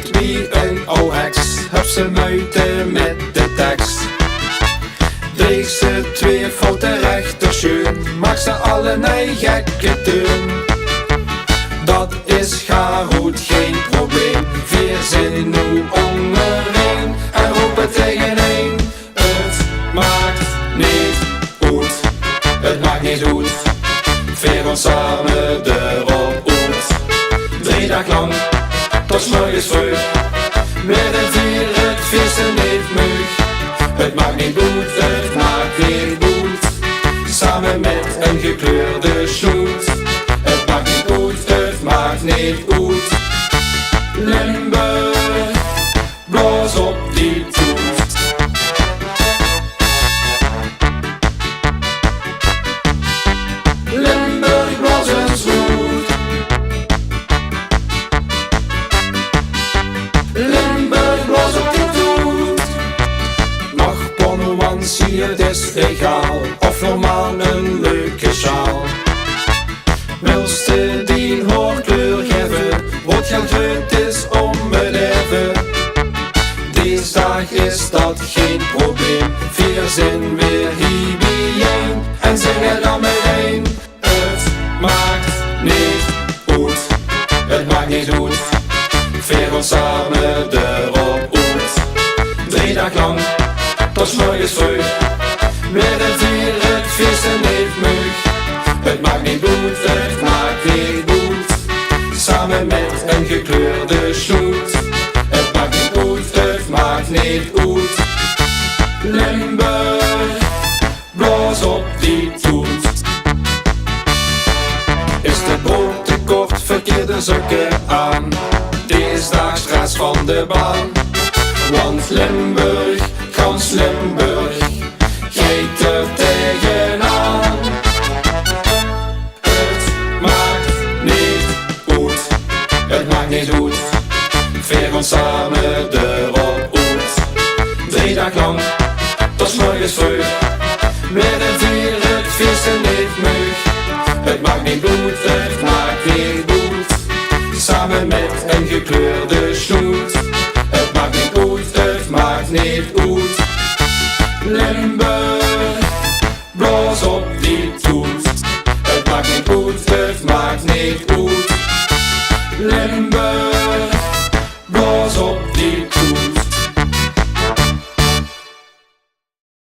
voelt wie een OX. Heb ze muiten met de tekst. Dreeg ze twee foute rechterscheun, maak ze alle een gekke teun. Dat is goed, geen probleem. Vier zinnen nu ondereen en roepen tegen één. Het maakt niet goed, het maakt niet goed. Veer ons samen erop uit. 3 dagen lang, tot 's morgens vroeg. Met een vier het vissen niet meug. Het maakt niet goed, het maakt niet goed. Samen met een gekleurde shoot. Het maakt niet goed, het maakt niet goed. Limburg, blaas op die toet. Limburg, blaas eens goed. Limburg, blaas op die toet. Mag Ponnowansie, het is egaal. Of normaal een leuke sjaal. Wilste die hoorkleur geven, wat geld groot is om het even. Deze dag is dat geen probleem. 4 zin weer hierbij en zingen dan meteen. Het maakt niet goed, het maakt niet goed. Veer ons samen erop uit. 3 dagen lang, tot 's morgens vroeg. Met een vier het vissen niet meug. Het maakt niet goed, het maakt niet goed. Samen met een gekleurde shoot. Het maakt niet goed, het maakt niet goed. Limburg, blaas op die toet. Is de brood te kort, verkeerde zakken aan. Deze dag stress van de baan. Want Limburg, gans Limburg, geet er tegenaan. Het maakt niet goed, veer ons samen erop uit. 3 dagen lang, tot 's morgens vroeg. Met een vier het vissen niet meug. Het maakt niet goed, het maakt niet goed. Samen met een gekleurde shoot. Het maakt niet goed, het maakt niet goed. Limburg, blaas op die toet. Het maakt niet goed, het maakt niet goed. Limburg, blaas op die